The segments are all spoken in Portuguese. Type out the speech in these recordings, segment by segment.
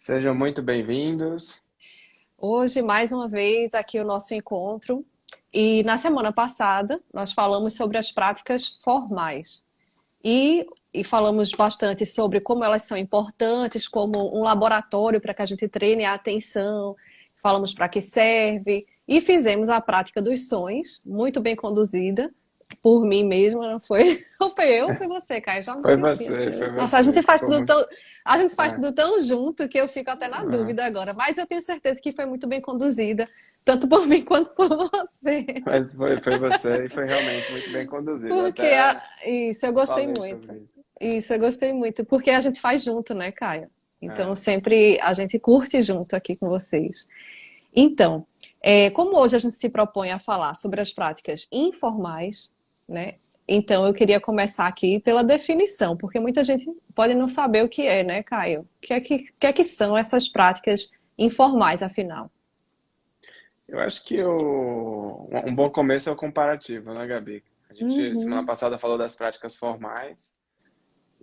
Sejam muito bem-vindos. Hoje, mais uma vez, aqui o nosso encontro. E na semana passada, nós falamos sobre as práticas formais. E falamos bastante sobre como elas são importantes, como um laboratório para que a gente treine a atenção. Falamos para que serve. E fizemos a prática dos sons, muito bem conduzida, por mim mesma, não foi? Ou foi eu ou foi você, Caio? Já me Foi esqueci você, até. foi Nossa, a você. gente faz Ficou tudo muito. tão, a gente faz É, tudo tão junto que eu fico até na é. dúvida agora. Mas eu tenho certeza que foi muito bem conduzida, tanto por mim quanto por você. Mas foi você e foi realmente muito bem conduzido. Eu Porque até isso eu gostei falei muito. sobre isso. Isso eu gostei muito, porque a gente faz junto, né, Caio? Então É. sempre a gente curte junto aqui com vocês. Então, como hoje a gente se propõe a falar sobre as práticas informais, né? Então eu queria começar aqui pela definição, porque muita gente pode não saber o que é, né, Caio? O que é que são essas práticas informais, afinal? Eu acho que um bom começo é o comparativo, né, Gabi? A gente, semana Uhum. passada, falou das práticas formais,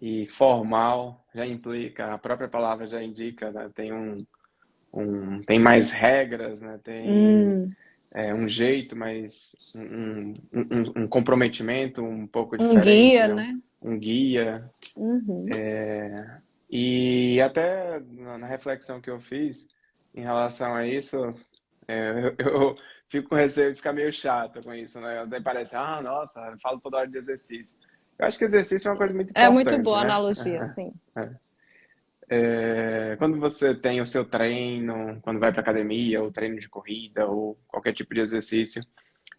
e formal já implica, a própria palavra já indica, né? Tem mais regras, né? Tem Hum. um jeito, mas um comprometimento um pouco Um diferente, guia, né? né? Um guia. Uhum. E até na reflexão que eu fiz em relação a isso, eu fico com receio de ficar meio chato com isso, né? Até parece, nossa, eu falo toda hora de exercício. Eu acho que exercício é uma coisa muito É muito importante, boa a né? analogia, sim. Quando você tem o seu treino, quando vai para academia, ou treino de corrida, ou qualquer tipo de exercício,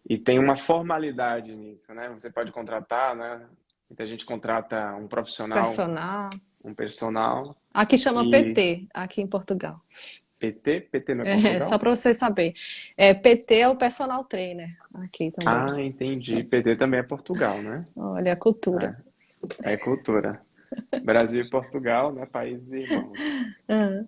e tem uma formalidade nisso, né? Você pode contratar, né? Muita gente contrata um profissional, Personal. um personal, Aqui chama e PT, aqui em Portugal. PT não é Só Portugal? para você saber. PT é o personal trainer aqui também. Ah, entendi. PT também é Portugal, né? Olha a cultura. É cultura. Brasil e Portugal, né? Países irmãos. Ah.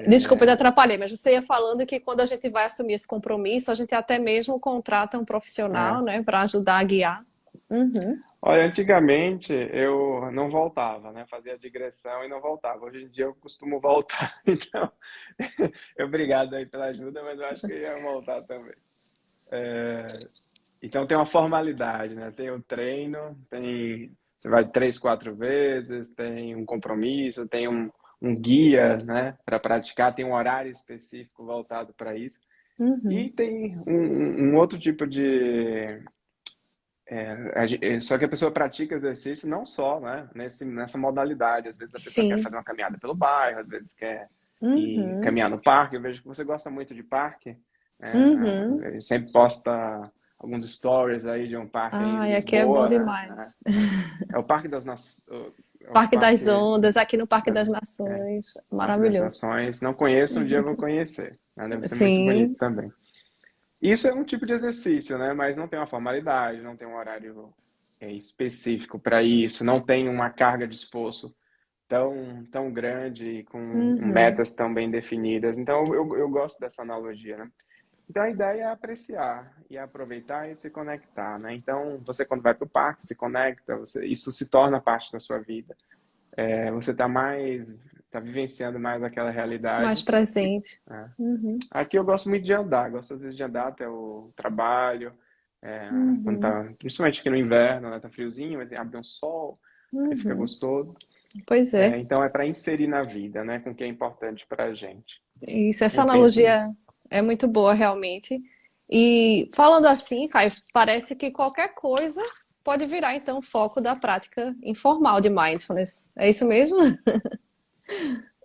Desculpa, eu É, atrapalhei, mas você ia falando que quando a gente vai assumir esse compromisso, a gente até mesmo contrata um profissional, é. né, para ajudar a guiar. Uhum. Olha, antigamente eu não voltava, né? Fazia digressão e não voltava. Hoje em dia eu costumo voltar. Então, obrigado aí pela ajuda, mas eu acho que eu ia voltar também. Então tem uma formalidade, né? Tem o treino, tem você vai 3, 4 vezes, tem um compromisso, tem um guia, né? Para praticar, tem um horário específico voltado para isso. E Uhum. tem um outro tipo de só que a pessoa pratica exercício não só, né, nessa modalidade. Às vezes a pessoa quer Sim. fazer uma caminhada pelo bairro, às vezes quer ir Uhum. caminhar no parque. Eu vejo que você gosta muito de parque, Uhum. ele sempre posta alguns stories aí de um parque aí em Ai, aqui é bom Lisboa, né? demais. É o Parque das Nações, é o Parque Parque das Ondas, aqui no Parque das, das é, Nações. Parque das Maravilhoso. Nações. Não conheço, um dia eu vou conhecer, né? Deve ser muito bonito Sim. também. Isso é um tipo de exercício, né? Mas não tem uma formalidade, não tem um horário específico para isso, não tem uma carga de esforço tão grande, com Uhum. metas tão bem definidas. Então, eu gosto dessa analogia, né? Então, a ideia é apreciar e aproveitar e se conectar, né? Então, você quando vai para o parque, se conecta, isso se torna parte da sua vida. Você está vivenciando mais aquela Mais realidade. presente. É. Uhum. Aqui eu gosto muito de andar, gosto às vezes de andar até o trabalho, é, Uhum. principalmente aqui no inverno, né, tá friozinho, mas abre um sol, aí fica Uhum. gostoso. Pois é. Então é para inserir na vida, né, com o que é importante para a gente. Isso, essa Eu penso nisso. analogia é muito boa, realmente. E falando assim, Caio, parece que qualquer coisa pode virar, então, foco da prática informal de mindfulness. É isso mesmo?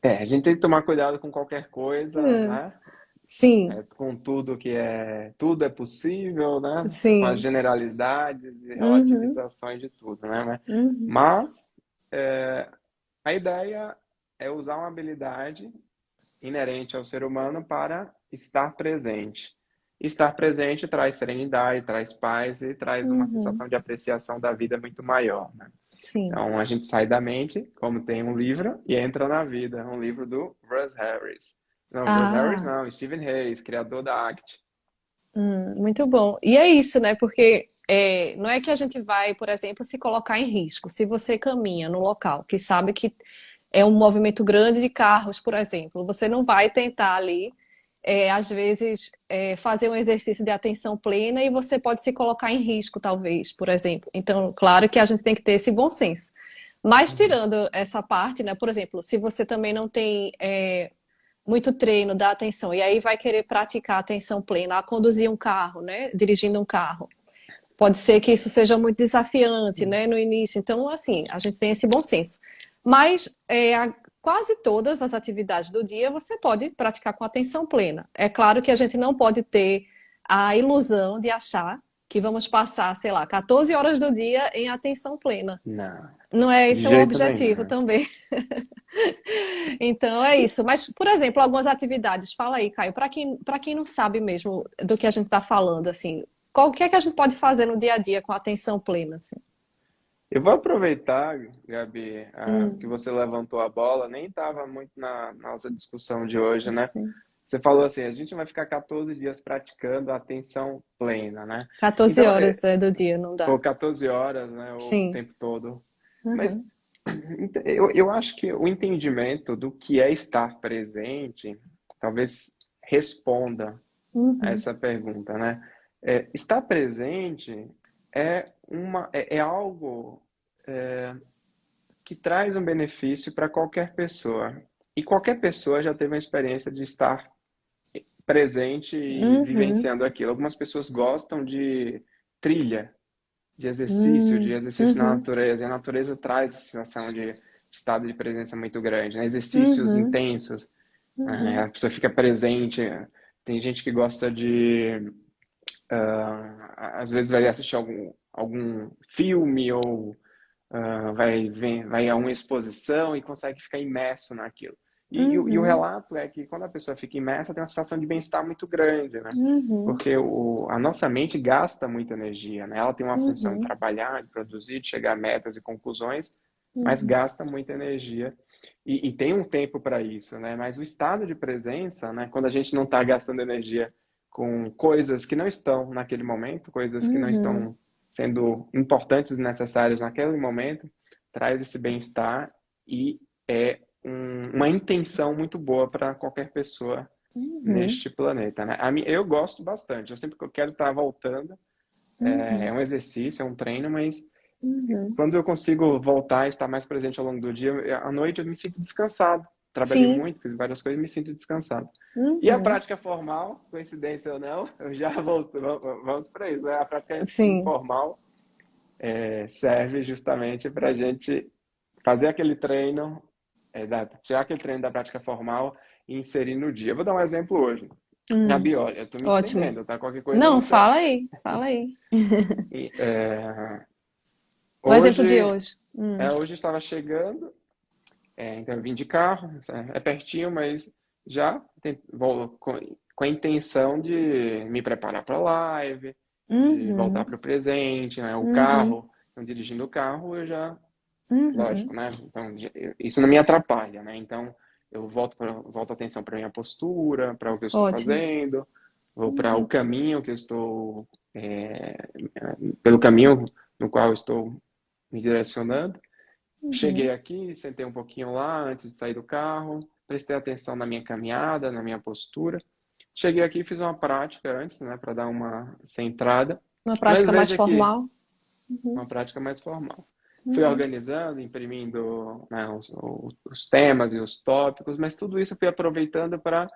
A gente tem que tomar cuidado com qualquer coisa, Hum. né, Sim, com tudo é possível, né, com as sim. generalidades e Uhum, relativizações de tudo, né, uhum, mas a ideia é usar uma habilidade inerente ao ser humano para estar presente. Estar presente traz serenidade, traz paz e traz uma uhum. sensação de apreciação da vida muito maior, né? Sim. Então a gente sai da mente, como tem um livro, e entra na vida. Um livro do Russ Harris. Não, Russ Harris Ah, não, Stephen Hayes, criador da ACT. muito bom. E é isso, né? Porque não é que a gente vai, por exemplo, se colocar em risco. Se você caminha no local que sabe que é um movimento grande de carros, por exemplo. Você não vai tentar ali, às vezes, fazer um exercício de atenção plena e você pode se colocar em risco, talvez, por exemplo. Então, claro que a gente tem que ter esse bom senso. Mas Uhum. tirando essa parte, né? Por exemplo, se você também não tem muito treino da atenção e aí vai querer praticar atenção plena, a conduzir um carro, né? Dirigindo um carro. Pode ser que isso seja muito desafiante, né, no início. Então, assim, a gente tem esse bom senso. Mas quase todas as atividades do dia você pode praticar com atenção plena. É claro que a gente não pode ter a ilusão de achar que vamos passar, sei lá, 14 horas do dia em atenção plena. Não, Não é de esse o jeito objetivo nenhum. também. Então é isso. Mas, por exemplo, algumas atividades, fala aí, Caio, para quem não sabe mesmo do que a gente está falando, assim, qual o que é que a gente pode fazer no dia a dia com atenção plena, assim? Eu vou aproveitar, Gabi, que Hum, você levantou a bola, nem estava muito na nossa discussão de hoje, né? assim. Você falou assim, a gente vai ficar 14 dias praticando a atenção plena, né? 14 Então, horas do dia, não ou dá. 14 horas, né? Ou o Sim. tempo todo. Mas Uhum. eu acho que o entendimento do que é estar presente talvez responda a Uhum. essa pergunta, né? Estar presente é algo que traz um benefício para qualquer pessoa. E qualquer pessoa já teve uma experiência de estar presente e Uhum. vivenciando aquilo. Algumas pessoas gostam de trilha, de exercício na Uhum. natureza. E a natureza traz essa sensação de estado de presença muito grande, né? Exercícios Uhum. intensos, Uhum. a pessoa fica presente. Tem gente que gosta de, às vezes vai assistir algum filme ou vai a uma exposição e consegue ficar imerso naquilo. E o Uhum. relato é que quando a pessoa fica imersa, tem uma sensação de bem-estar muito grande, né? Uhum. Porque a nossa mente gasta muita energia, né? Ela tem uma função de Uhum. trabalhar, de produzir, de chegar a metas e conclusões, mas Uhum. gasta muita energia. E tem um tempo para isso, né? Mas o estado de presença, né? Quando a gente não está gastando energia com coisas que não estão naquele momento, coisas que não Uhum. estão sendo importantes e necessárias naquele momento, traz esse bem-estar e é uma intenção muito boa para qualquer pessoa Uhum. neste planeta, né? Eu gosto bastante, eu sempre que eu quero estar voltando, é Uhum. um exercício, é um treino, mas Uhum. quando eu consigo voltar e estar mais presente ao longo do dia, à noite eu me sinto descansado. Trabalhei Sim. muito, fiz várias coisas e me sinto descansado. E a Uhum. prática formal, coincidência ou não, eu já volto, vamos para isso, né? A prática Sim. informal serve justamente para a gente fazer aquele treino, tirar aquele treino da prática formal e inserir no dia. Eu vou dar um exemplo hoje. Hum. Gabi, olha, eu tô me Ótimo. estendendo, tá? Qualquer coisa Não, você. fala aí. Fala aí. E, O exemplo hoje, de hoje. hoje estava chegando, então eu vim de carro, é pertinho, mas já vou com a intenção de me preparar para a live, de voltar Uhum. para o presente, né? O Uhum. carro, então, dirigindo o carro, eu já lógico, Uhum. né? Então, isso não me atrapalha, né? Então, eu volto a atenção para minha postura, para o que eu estou Ótimo. fazendo, vou para o Uhum. caminho que eu estou, pelo caminho no qual eu estou me direcionando. Cheguei Uhum. aqui, sentei um pouquinho lá antes de sair do carro, prestei atenção na minha caminhada, na minha postura. Cheguei aqui e fiz uma prática antes, né, para dar uma centrada. Uma Mas prática mais veja que formal. Uhum. uma prática mais formal. Fui Uhum. organizando, imprimindo, né, os temas e os tópicos, mas tudo isso eu fui aproveitando para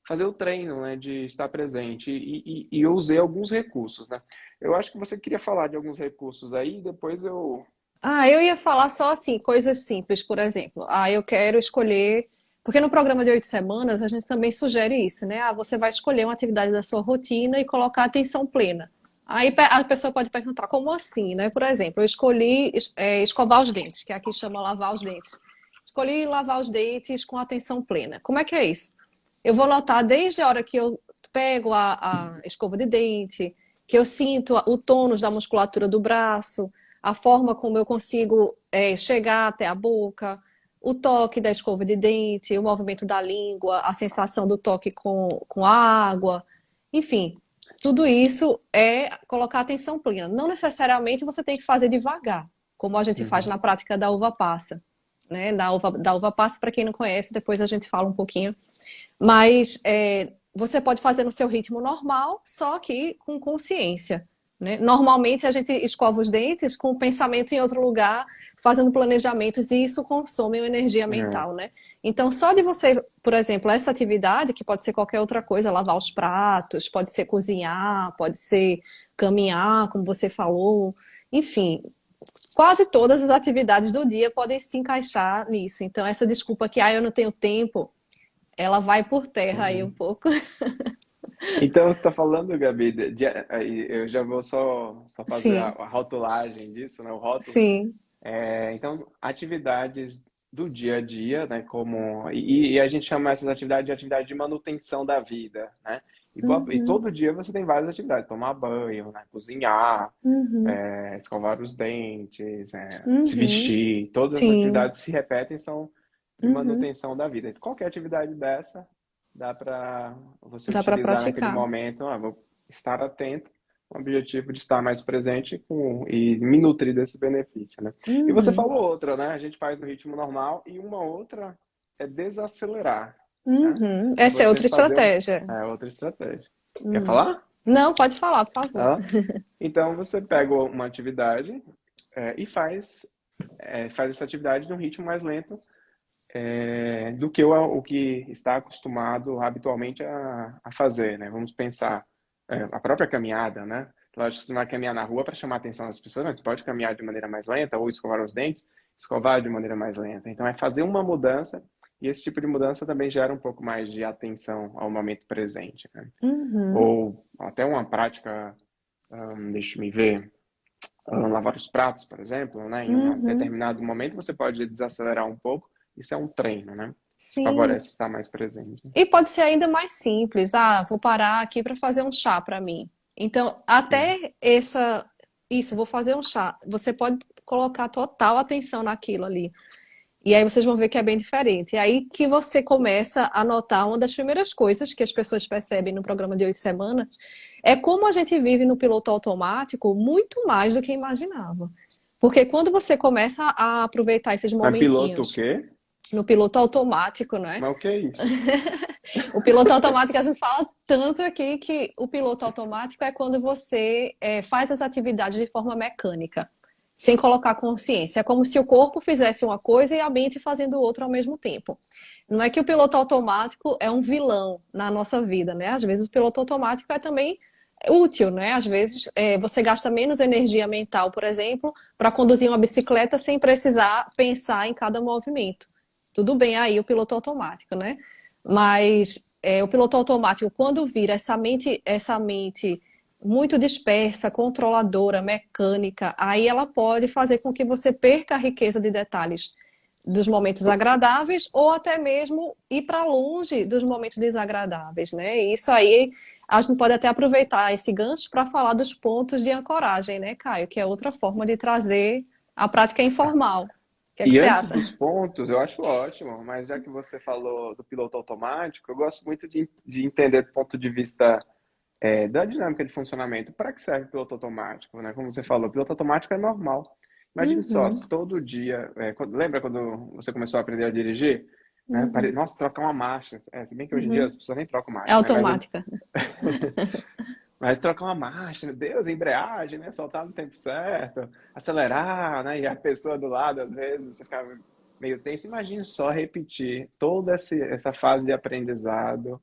fazer o treino, né, de estar presente. E eu usei alguns recursos, né? Eu acho que você queria falar de alguns recursos aí, depois eu. Ah, eu ia falar só assim, coisas simples, por exemplo. Ah, eu quero escolher. Porque no programa de 8 semanas a gente também sugere isso, né? Ah, você vai escolher uma atividade da sua rotina e colocar atenção plena. Aí a pessoa pode perguntar, como assim, né? Por exemplo, eu escolhi escovar os dentes, que aqui chama lavar os dentes. Escolhi lavar os dentes com atenção plena. Como é que é isso? Eu vou notar desde a hora que eu pego a escova de dente, que eu sinto o tônus da musculatura do braço, a forma como eu consigo chegar até a boca, o toque da escova de dente, o movimento da língua, a sensação do toque com a água, enfim, tudo isso é colocar atenção plena. Não necessariamente você tem que fazer devagar, como a gente faz Uhum, na prática da uva passa. né? Da uva passa, para quem não conhece, depois a gente fala um pouquinho. Mas você pode fazer no seu ritmo normal, só que com consciência, né? Normalmente a gente escova os dentes com o pensamento em outro lugar, fazendo planejamentos, e isso consome uma energia É. mental, né? Então, só de você, por exemplo, essa atividade, que pode ser qualquer outra coisa, lavar os pratos, pode ser cozinhar, pode ser caminhar, como você falou, enfim, quase todas as atividades do dia podem se encaixar nisso. Então, essa desculpa que, eu não tenho tempo, ela vai por terra aí um Uhum. pouco. Então, você está falando, Gabi, aí eu já vou só fazer a, Sim, a rotulagem disso, né? O rótulo. sim. Então, atividades do dia a dia, né? E a gente chama essas atividades de atividade de manutenção da vida, né? E Uhum, todo dia você tem várias atividades: tomar banho, né? Cozinhar, uhum, escovar os dentes, se uhum. vestir. Todas essas Sim, atividades se repetem, são de uhum. manutenção da vida. Qualquer atividade dessa dá para você Dá para utilizar naquele praticar. momento. Vou estar atento, com o objetivo de estar mais presente e me nutrir desse benefício, né? E você Uhum, falou outra, né? A gente faz no ritmo normal e uma outra é desacelerar, né? uhum. Essa é Você outra fazer estratégia. outra estratégia. Quer Hum. falar? Não, pode falar, por favor. Tá? Então você pega uma atividade e faz essa atividade num ritmo mais lento do que o que está acostumado habitualmente a fazer, né? Vamos pensar a própria caminhada, né? Lógico que você não vai caminhar na rua para chamar a atenção das pessoas, mas você pode caminhar de maneira mais lenta ou escovar os dentes, escovar de maneira mais lenta. Então é fazer uma mudança e esse tipo de mudança também gera um pouco mais de atenção ao momento presente, né? Uhum, Ou até uma prática, deixa me ver, lavar os pratos, por exemplo, né? Em um uhum. determinado momento você pode desacelerar um pouco. Isso é um treino, né? Isso Sim. favorece estar mais presente. E pode ser ainda mais simples. Vou parar aqui para fazer um chá para mim. Então, Hum. até isso, vou fazer um chá. Você pode colocar total atenção naquilo ali. E aí vocês vão ver que é bem diferente. E aí que você começa a notar uma das primeiras coisas que as pessoas percebem no programa de 8 semanas é como a gente vive no piloto automático muito mais do que imaginava. Porque quando você começa a aproveitar esses Mas piloto o momentinhos quê? no piloto automático, né? Mas o que é isso? O piloto automático, a gente fala tanto aqui que o piloto automático é quando você faz as atividades de forma mecânica, sem colocar consciência. É como se o corpo fizesse uma coisa e a mente fazendo outra ao mesmo tempo. Não é que o piloto automático é um vilão na nossa vida, né? Às vezes o piloto automático é também útil, né? Às vezes você gasta menos energia mental, por exemplo, para conduzir uma bicicleta sem precisar pensar em cada movimento. Tudo bem aí o piloto automático, né? Mas o piloto automático, quando vira essa mente muito dispersa, controladora, mecânica, aí ela pode fazer com que você perca a riqueza de detalhes dos momentos agradáveis ou até mesmo ir para longe dos momentos desagradáveis, né? E isso aí a gente pode até aproveitar esse gancho para falar dos pontos de ancoragem, né, Caio? Que é outra forma de trazer a prática informal. O que é que E você antes acha? dos pontos, eu acho ótimo, mas já que você falou do piloto automático, eu gosto muito de entender do ponto de vista da dinâmica de funcionamento. Para que serve o piloto automático, né? Como você falou, o piloto automático é normal. Imagine só, Uhum, se todo dia, lembra quando você começou a aprender a dirigir? Né? uhum, Nossa, trocar uma marcha. Se bem que hoje em dia uhum. as pessoas nem trocam É marcha, né? automática. Mas trocar uma marcha, Deus, embreagem, né? Soltar no tempo certo, acelerar, né? E a pessoa do lado, às vezes, você fica meio tenso. Imagine só repetir toda essa fase de aprendizado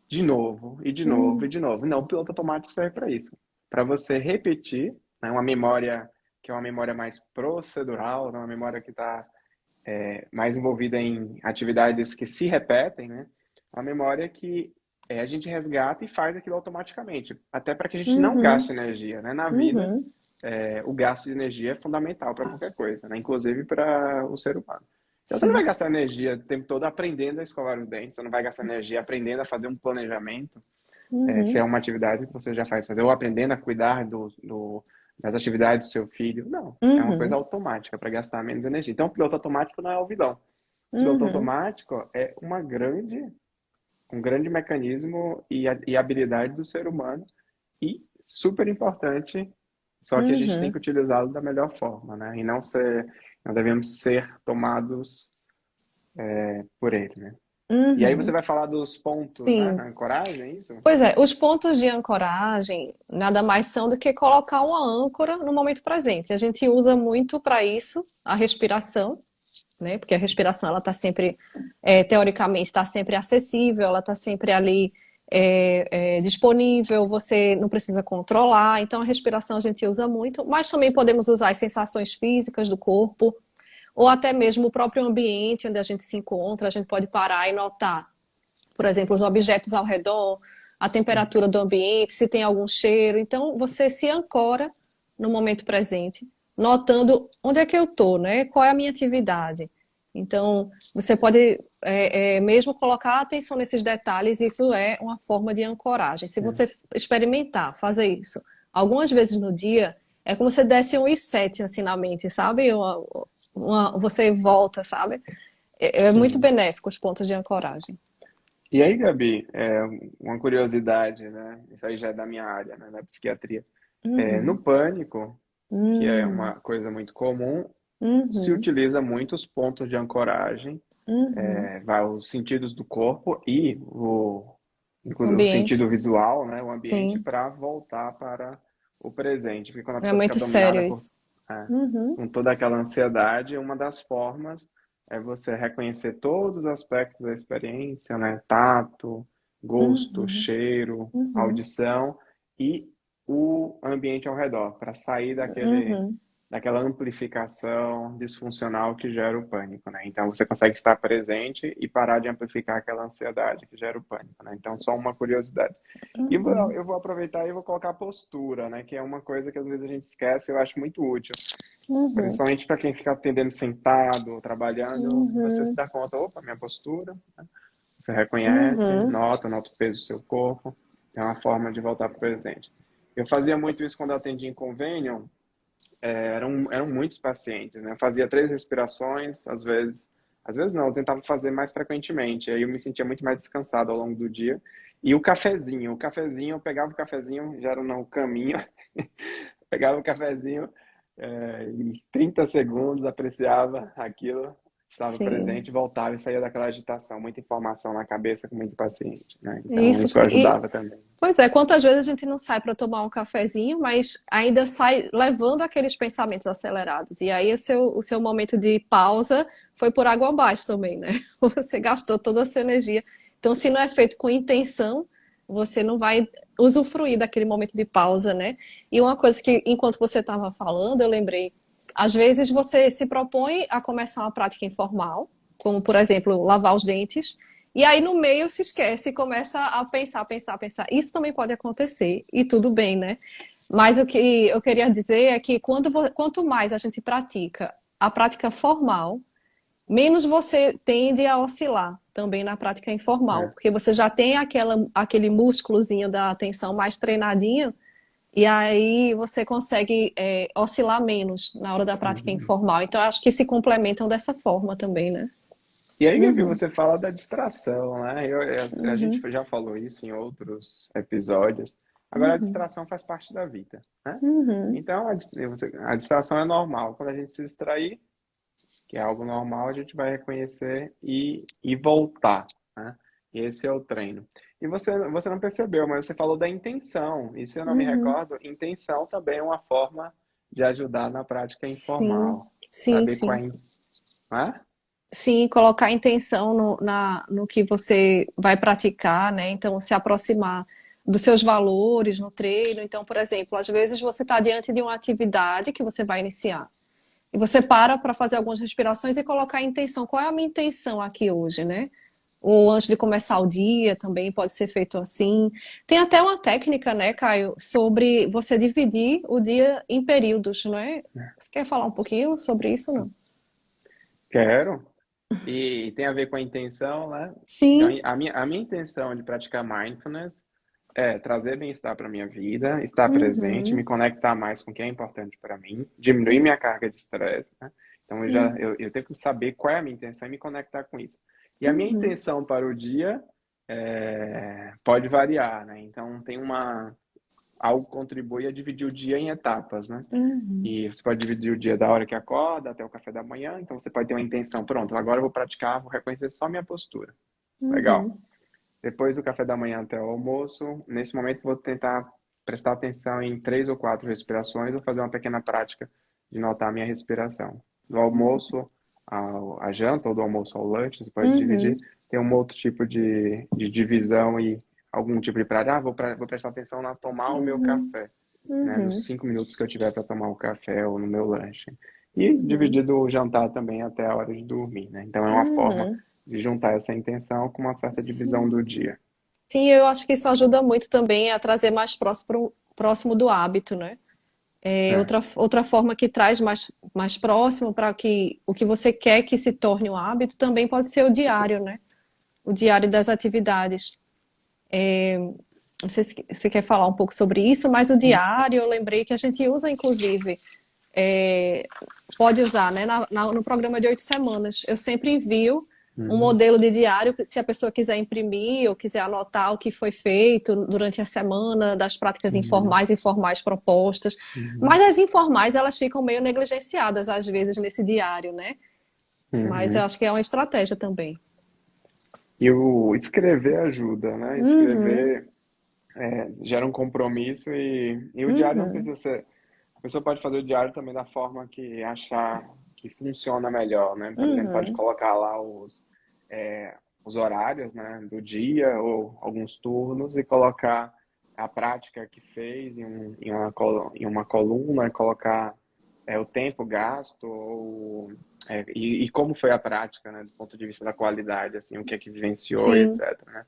de novo, e de novo, e Hum, de novo. Não, o piloto automático serve para isso. Para você repetir, né? Uma memória que é uma memória mais procedural, né? Uma memória que está mais envolvida em atividades que se repetem, né? Uma memória que a gente resgata e faz aquilo automaticamente, até para que a gente não gaste uhum, energia, né? Na vida, uhum. o gasto de energia é fundamental para qualquer coisa, né? Inclusive para o ser humano. Então você não vai Sim. gastar energia o tempo todo aprendendo a escovar os dentes, você não vai gastar energia aprendendo a fazer um planejamento, se é Uhum, uma atividade que você já faz, ou aprendendo a cuidar das atividades do seu filho. Não, é uma coisa uhum, automática para gastar menos energia. Então o piloto automático não é o vilão. O piloto uhum, automático é um grande mecanismo e habilidade do ser humano e super importante, só que a gente tem uhum. que utilizá-lo da melhor forma, né? E não ser. Nós devemos ser tomados por ele, né? E aí você Uhum. vai falar dos pontos, né? Sim. Ancoragem, é isso? Pois é, os pontos de ancoragem nada mais são do que colocar uma âncora no momento presente. A gente usa muito para isso a respiração, né? Porque a respiração ela está sempre, teoricamente, está sempre acessível, ela está sempre ali disponível. Você não precisa controlar. Então a respiração a gente usa muito, mas também podemos usar as sensações físicas do corpo ou até mesmo o próprio ambiente onde a gente se encontra. A gente pode parar e notar, por exemplo, os objetos ao redor, a temperatura do ambiente, se tem algum cheiro. Então, você se ancora no momento presente, notando onde é que eu estou, né? Qual é a minha atividade. Então, você pode mesmo colocar atenção nesses detalhes, isso é uma forma de ancoragem. Se É. você experimentar, fazer isso algumas vezes no dia, é como se você desse um reset assim na mente, sabe? Você volta, sabe? É muito Uhum. benéfico os pontos de ancoragem. E aí, Gabi, uma curiosidade, né? Isso aí já é da minha área, né? Da psiquiatria. No Uhum. pânico, que é Hum, uma coisa muito comum, se uhum, utiliza muitos pontos de ancoragem, uhum. vai os sentidos do corpo e inclusive o Ambiente, sentido visual, né? O ambiente sim. para voltar para o presente. Porque quando a É pessoa fica muito sério dominada isso. é, Uhum, com toda aquela ansiedade, uma das formas é você reconhecer todos os aspectos da experiência, né? Tato, gosto, uhum, cheiro, uhum, audição e o ambiente ao redor, para sair uhum, daquela amplificação disfuncional que gera o pânico, né? Então você consegue estar presente e parar de amplificar aquela ansiedade que gera o pânico, né? Então só uma curiosidade. E uhum, eu vou aproveitar e vou colocar a postura, né? Que é uma coisa que às vezes a gente esquece e eu acho muito útil. uhum, Principalmente para quem fica atendendo sentado ou trabalhando, você se uhum, dá conta, opa, minha postura, né? Você reconhece, uhum. nota o peso do seu corpo, é uma forma de voltar para o presente. Eu fazia muito isso quando eu atendia em convênio, eram muitos pacientes, né? Eu fazia 3 respirações, às vezes não, eu tentava fazer mais frequentemente, aí eu me sentia muito mais descansado ao longo do dia. E o cafezinho, eu pegava o cafezinho, já era no caminho, pegava o cafezinho, em 30 segundos, apreciava aquilo, estava Sim. presente, voltava e saía daquela agitação, muita informação na cabeça com muito paciente, né? Então, Isso. isso ajudava também. Pois é, quantas vezes a gente não sai para tomar um cafezinho, mas ainda sai levando aqueles pensamentos acelerados. E aí o seu momento de pausa foi por água abaixo também, né? Você gastou toda essa energia. Então, se não é feito com intenção, você não vai usufruir daquele momento de pausa, né? E uma coisa que, enquanto você estava falando, eu lembrei, às vezes você se propõe a começar uma prática informal, como, por exemplo, lavar os dentes. E aí no meio se esquece e começa a pensar, pensar, pensar. Isso também pode acontecer e tudo bem, né? Mas o que eu queria dizer é que quanto mais a gente pratica a prática formal, menos você tende a oscilar também na prática informal, É. porque você já tem aquele músculozinho da atenção mais treinadinho, e aí você consegue oscilar menos na hora da prática Uhum. informal. Então, eu acho que se complementam dessa forma também, né? E aí, Gabi, Uhum, você fala da distração, né? A gente uhum, já falou isso em outros episódios. Agora, a uhum, distração faz parte da vida, né? uhum. Então, a distração é normal. Quando a gente se distrair, que é algo normal, a gente vai reconhecer e voltar, né? E esse é o treino. E você não percebeu, mas você falou da intenção. E se eu não me Uhum. recordo, intenção também é uma forma de ajudar na prática Sim, informal. sim, Saber qual sim. é, né? Sim, colocar intenção no que você vai praticar, né? Então, se aproximar dos seus valores no treino. Então, por exemplo, às vezes você está diante de uma atividade que você vai iniciar. E você para fazer algumas respirações e colocar a intenção. Qual é a minha intenção aqui hoje, né? Ou antes de começar o dia também pode ser feito assim. Tem até uma técnica, né, Caio, sobre você dividir o dia em períodos, não é? Você quer falar um pouquinho sobre isso, não? Quero. E tem a ver com a intenção, né? Então, Sim. a minha intenção de praticar mindfulness é trazer bem-estar para minha vida, estar presente, me Uhum. conectar mais com o que é importante para mim, diminuir minha carga de estresse, né? Então, Uhum. eu tenho que saber qual é a minha intenção e me conectar com isso. E a minha Uhum. intenção para o dia pode variar, né? Então, algo contribui a dividir o dia em etapas, né? Uhum. E você pode dividir o dia da hora que acorda até o café da manhã, então você pode ter uma intenção, pronto, agora eu vou praticar, vou reconhecer só minha postura. Legal. Uhum. Depois do café da manhã até o almoço, nesse momento vou tentar prestar atenção em 3 ou 4 respirações, vou fazer uma pequena prática de notar a minha respiração. Do almoço à janta, ou do almoço ao lanche, você pode dividir. Uhum. Tem um outro tipo de divisão e algum tipo de prática. Vou prestar atenção na tomar o meu Uhum. café, né? Nos Uhum. 5 minutos que eu tiver para tomar o café ou no meu lanche. E Uhum. dividir do jantar também até a hora de dormir, né? Então é uma forma Uhum. de juntar essa intenção com uma certa divisão Sim. do dia. Sim, eu acho que isso ajuda muito também a trazer mais próximo do hábito, né? É É. outra forma que traz mais próximo para que o que você quer que se torne um hábito também pode ser o diário, né? O diário das atividades. Não sei se você quer falar um pouco sobre isso, mas o diário, eu lembrei que a gente usa, inclusive, é, pode usar, né, no programa de 8 semanas. Eu sempre envio um Uhum, modelo de diário, se a pessoa quiser imprimir ou quiser anotar o que foi feito durante a semana, das práticas uhum, informais e informais propostas. uhum, Mas as informais, elas ficam meio negligenciadas, às vezes, nesse diário, né? Mas eu uhum. acho que é uma estratégia também. E o escrever ajuda, né? Uhum, Escrever gera um compromisso e o diário não uhum, precisa ser. A pessoa pode fazer o diário também da forma que achar que funciona melhor, né? Por exemplo, pode uhum. colocar lá os horários, né, do dia ou alguns turnos e colocar a prática que fez em uma coluna, colocar o tempo gasto e como foi a prática, né, do ponto de vista da qualidade, assim, o que é que vivenciou, Sim. etc, né?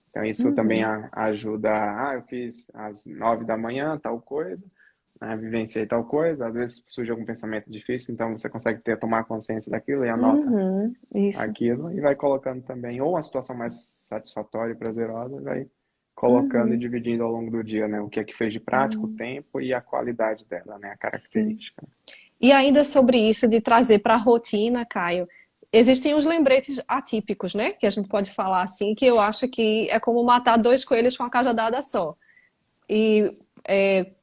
Então isso também Uhum, ajuda, eu fiz às 9 da manhã tal coisa, né, vivenciei tal coisa, às vezes surge algum pensamento difícil, então você consegue tomar consciência daquilo e anota uhum. Isso. aquilo e vai colocando também, ou uma situação mais satisfatória e prazerosa, vai colocando e Uhum. dividindo ao longo do dia, né, o que é que fez de prático, o tempo e a qualidade dela, né, a Sim. característica. E ainda sobre isso de trazer para a rotina, Caio, existem os lembretes atípicos, né? Que a gente pode falar assim, que eu acho que é como matar dois coelhos com a cajadada só. E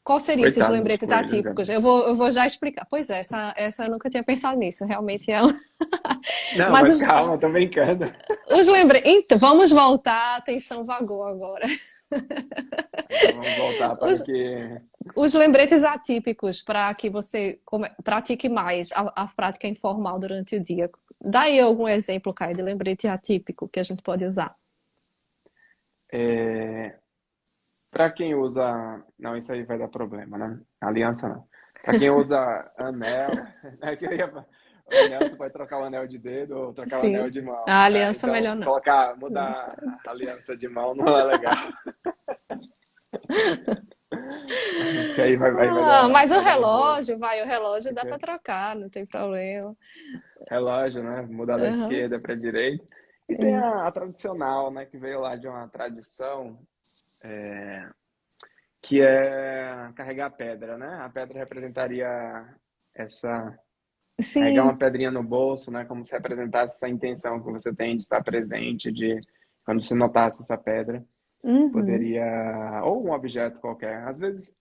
qual seriam esses Coitado dos lembretes coelhos, cara. atípicos? Eu vou já explicar. Pois é, essa eu nunca tinha pensado nisso, realmente é. Não, Mas mas calma, tô brincando. os lembretes. Então, vamos voltar, a atenção vagou agora. Então vamos voltar para o Os, que os lembretes atípicos para que você pratique mais a prática informal durante o dia. Dá aí algum exemplo, Caio, de lembrete atípico que a gente pode usar. para quem usa, não, isso aí vai dar problema, né? Aliança não. Para quem usa anel, é que eu ia, o anel você pode trocar o anel de dedo ou trocar o anel Sim. de mão, A né? aliança Então melhor não. mudar a aliança de mão não é legal, porque aí Mas vai dar um rolo. o relógio dá para Porque trocar, não tem problema. relógio, né? Mudar da Aham. esquerda para a direita. E tem Isso. a tradicional, né? Que veio lá de uma tradição que é carregar pedra, né? A pedra representaria essa carregar uma Sim. pedrinha no bolso, né? Como se representasse essa intenção que você tem de estar presente, de quando você notasse essa pedra, Uhum. poderia ou um objeto qualquer. Às vezes,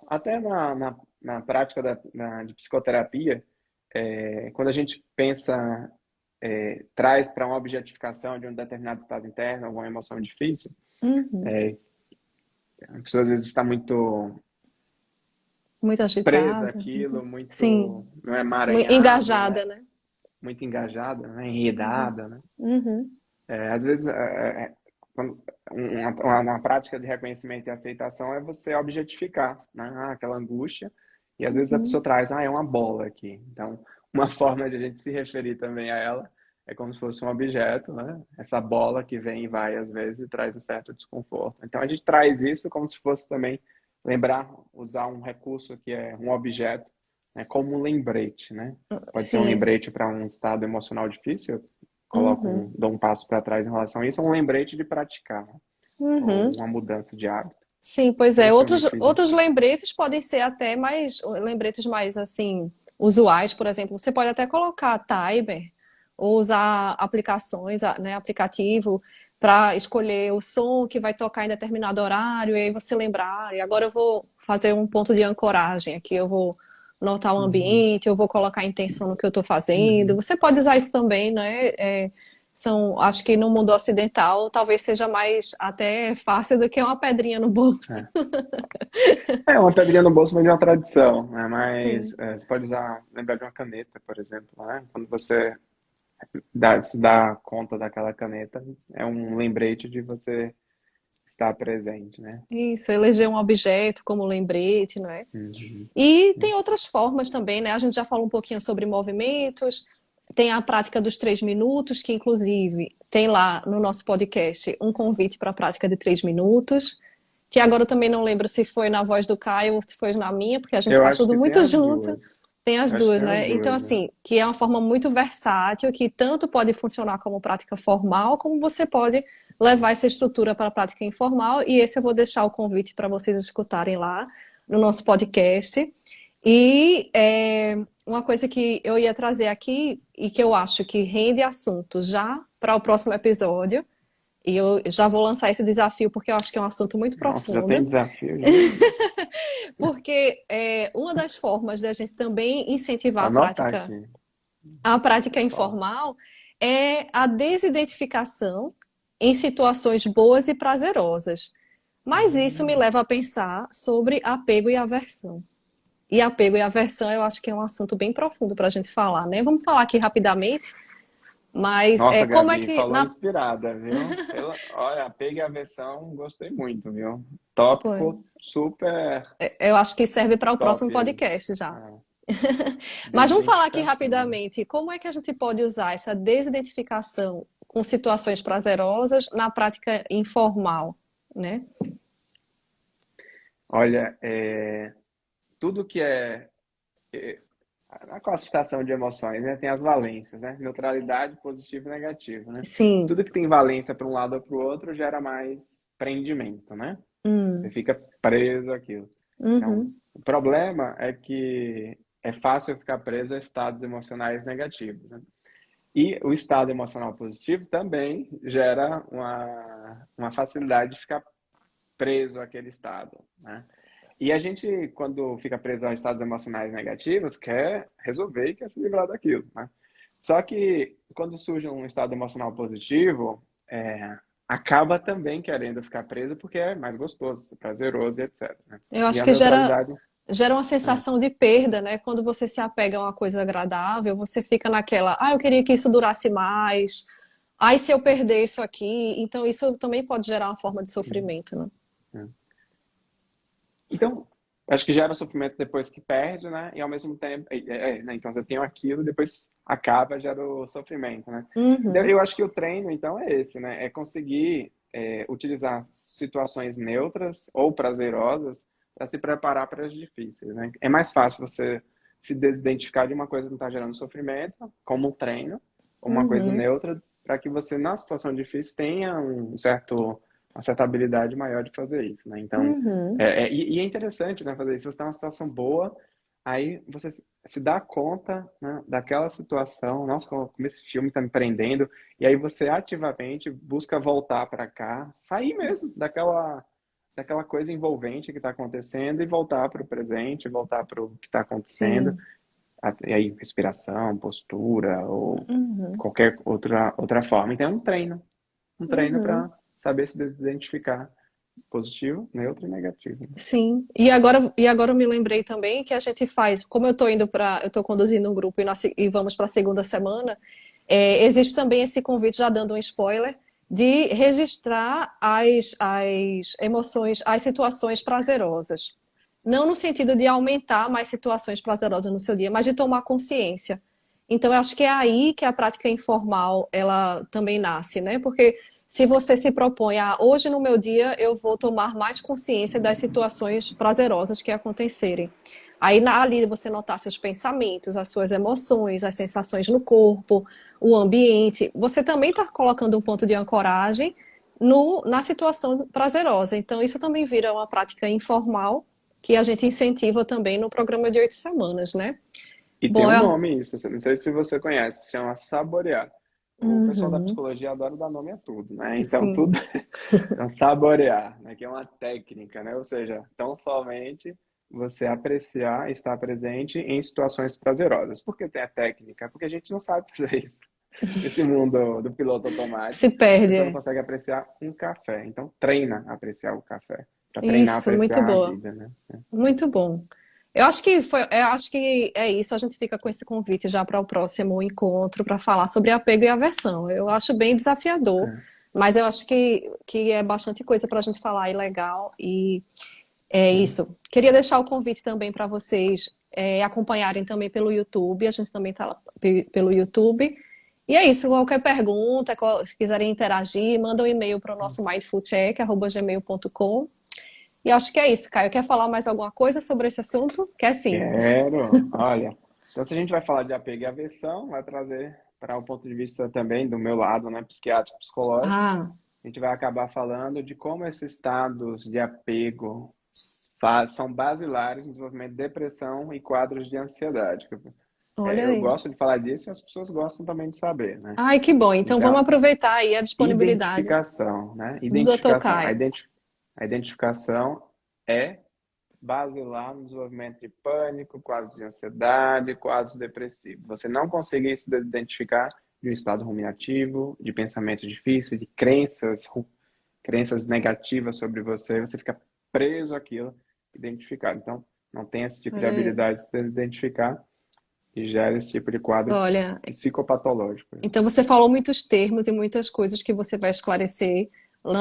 até na prática de psicoterapia, quando a gente pensa traz para uma objetificação de um determinado estado interno, alguma emoção difícil, Uhum. a pessoa às vezes está muito Muito presa agitada. àquilo, Sim. muito não é emaranhado, né? Engajada, né? Muito engajada, né? Enredada, né? Uhum. Às vezes, uma prática de reconhecimento e aceitação é você objetificar, né? Aquela angústia. E às vezes a pessoa Uhum. traz, é uma bola aqui. Então, uma forma de a gente se referir também a ela é como se fosse um objeto, né? Essa bola que vem e vai às vezes e traz um certo desconforto. Então, a gente traz isso como se fosse também lembrar, usar um recurso que é um objeto, né? Como um lembrete, né? Pode ser um Sim. lembrete para um estado emocional difícil, Uhum. dou um passo para trás em relação a isso, um lembrete de praticar, né? Uhum. Ou uma mudança de hábito. Sim, pois é. Esse eu me fiz Outros assim. lembretes podem ser até mais, lembretes mais assim, usuais, por exemplo. Você pode até colocar timer ou usar aplicações, né, aplicativo. para escolher o som que vai tocar em determinado horário, e aí você lembrar, e agora eu vou fazer um ponto de ancoragem aqui, eu vou notar o Uhum. ambiente, eu vou colocar intenção no que eu estou fazendo. Uhum. Você pode usar isso também, né? Acho que no mundo ocidental talvez seja mais até fácil do que uma pedrinha no bolso. É. Uma pedrinha no bolso vem de uma tradição, né? Sim. Mas você pode usar, lembrar de uma caneta, por exemplo, né? Quando você se dá conta daquela caneta, é um lembrete de você estar presente, né? Isso, eleger um objeto como lembrete, não é? Uhum. E tem outras formas também, né? A gente já falou um pouquinho sobre movimentos, tem a prática dos 3 minutos, que inclusive tem lá no nosso podcast um convite para a prática de 3 minutos, que agora eu também não lembro se foi na voz do Caio ou se foi na minha, porque a gente Eu faz acho tudo que tem muito as junto. duas. Tem as Eu acho que duas, tem as né? Então, duas, né? assim, que é uma forma muito versátil, que tanto pode funcionar como prática formal, como você pode levar essa estrutura para a prática informal. E esse eu vou deixar o convite para vocês escutarem lá no nosso podcast. E uma coisa que eu ia trazer aqui e que eu acho que rende assunto já para o próximo episódio, e eu já vou lançar esse desafio porque eu acho que é um assunto muito Nossa, já tem profundo, desafio, Jesus. porque uma das formas da gente também incentivar Vou anotar aqui. a prática Ó. informal é a desidentificação em situações boas e prazerosas. Mas isso me Hum. leva a pensar sobre apego e aversão. E apego e aversão eu acho que é um assunto bem profundo para a gente falar, né? Vamos falar aqui rapidamente, mas Nossa, como é Gabi, que falou na. inspirada, viu? Olha, pegue a versão, gostei muito, viu? Pô, Tópico super eu acho que serve para o próximo top aí. podcast já. Ah, Mas vamos falar aqui desidentificação. rapidamente, como é que a gente pode usar essa desidentificação com situações prazerosas na prática informal, né? Olha, tudo que é a classificação de emoções, né, tem as valências, né? Neutralidade, positivo e negativo, né? Sim. Tudo que tem valência para um lado ou para o outro gera mais prendimento, né? Você Hum. fica preso àquilo. Então, Uhum. o problema é que é fácil ficar preso a estados emocionais negativos, né? E o estado emocional positivo também gera uma facilidade de ficar preso àquele estado, né? E a gente, quando fica preso a estados emocionais negativos, quer resolver e quer se livrar daquilo, né? Só que quando surge um estado emocional positivo, acaba também querendo ficar preso porque é mais gostoso, prazeroso e etc, né? Eu E acho a que neutralidade, gera uma é, sensação de perda, né? Quando você se apega a uma coisa agradável, você fica naquela, eu queria que isso durasse mais. Ai, se eu perder isso aqui, então isso também pode gerar uma forma de sofrimento, né? é. Então, acho que gera sofrimento depois que perde, né? E ao mesmo tempo, né? Então eu tenho aquilo, depois acaba, gera o sofrimento, né? Então, Uhum. eu acho que o treino, então, é esse, né? É conseguir utilizar situações neutras ou prazerosas para se preparar para as difíceis, né? É mais fácil você se desidentificar de uma coisa que não está gerando sofrimento, como um treino, uma coisa Uhum. neutra, para que você, na situação difícil, tenha uma certa habilidade maior de fazer isso, né? Então, Uhum. e é interessante, né, fazer isso. Você está numa situação boa, aí você se dá conta, né, daquela situação. Nossa, como esse filme está me prendendo. E aí você ativamente busca voltar para cá, sair mesmo daquela coisa envolvente que está acontecendo e voltar para o presente, voltar para o que está acontecendo. Sim. E aí, respiração, postura ou Uhum. qualquer outra forma. Então, é um treino Uhum. para saber se identificar positivo, neutro e negativo. Sim. E agora eu me lembrei também que a gente faz, como eu estou conduzindo um grupo e vamos para a segunda semana, existe também esse convite, já dando um spoiler, de registrar as emoções, as situações prazerosas. Não no sentido de aumentar mais situações prazerosas no seu dia, mas de tomar consciência. Então, eu acho que é aí que a prática informal ela também nasce, né? Porque se você se propõe a hoje no meu dia eu vou tomar mais consciência das situações prazerosas que acontecerem. Aí ali você notar seus pensamentos, as suas emoções, as sensações no corpo, o ambiente. Você também está colocando um ponto de ancoragem na situação prazerosa. Então, isso também vira uma prática informal que a gente incentiva também no programa de 8 semanas, né? E tem Bom, um nome isso, não sei se você conhece, se chama saborear. O pessoal da Uhum. psicologia adora dar nome a tudo, né? Então, Sim. tudo então, saborear, né? Que é uma técnica, né? Ou seja, tão somente você apreciar, estar presente em situações prazerosas. Por que tem a técnica? Porque a gente não sabe fazer isso. Nesse mundo do piloto Se automático, a perde, pessoa não é. consegue apreciar um café. Então, treina a apreciar o café, para treinar a Isso, muito apreciar a boa. vida, né? Muito bom. Eu acho que é isso. A gente fica com esse convite já para o próximo encontro para falar sobre apego e aversão. Eu acho bem desafiador, É. mas eu acho que é bastante coisa para a gente falar e legal. E é Sim. isso. Queria deixar o convite também para vocês acompanharem também pelo YouTube. A gente também está pelo YouTube. E é isso. Qualquer pergunta, se quiserem interagir, manda um e-mail para o nosso mindfulcheck@gmail.com. E acho que é isso, Caio. Quer falar mais alguma coisa sobre esse assunto? Quer sim. Quero. Olha, então se a gente vai falar de apego e aversão, vai trazer para o ponto de vista também do meu lado, né, psiquiátrico, psicológico, Ah, a gente vai acabar falando de como esses estados de apego são basilares no desenvolvimento de depressão e quadros de ansiedade. olha Eu aí. gosto de falar disso e as pessoas gostam também de saber, né? Ai, que bom. Então vamos Então, aproveitar aí a disponibilidade identificação, né? do Dr. Identificação. Caio. A identificação é basilar no desenvolvimento de pânico, quadros de ansiedade, quadros depressivos. Você não conseguir se identificar de um estado ruminativo, de pensamentos difíceis, de crenças negativas sobre você, você fica preso àquilo, identificado. Então, não tem esse tipo de Olha aí. habilidade de se identificar e gera esse tipo de quadro Olha, psicopatológico. então você falou muitos termos e muitas coisas que você vai esclarecer no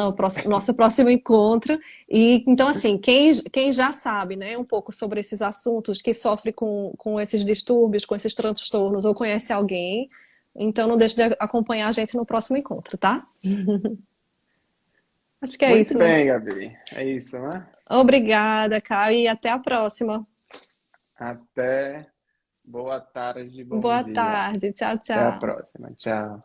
nosso próximo encontro. E então, assim, quem já sabe, né, um pouco sobre esses assuntos, que sofre com esses distúrbios, com esses transtornos, ou conhece alguém, então não deixe de acompanhar a gente no próximo encontro, tá? Acho que é Muito isso, né? bem, Gabi. É isso, né? Obrigada, Caio, e até a próxima. Até boa tarde, bom Boa dia. tarde. Tchau, Até a tchau. próxima. Tchau.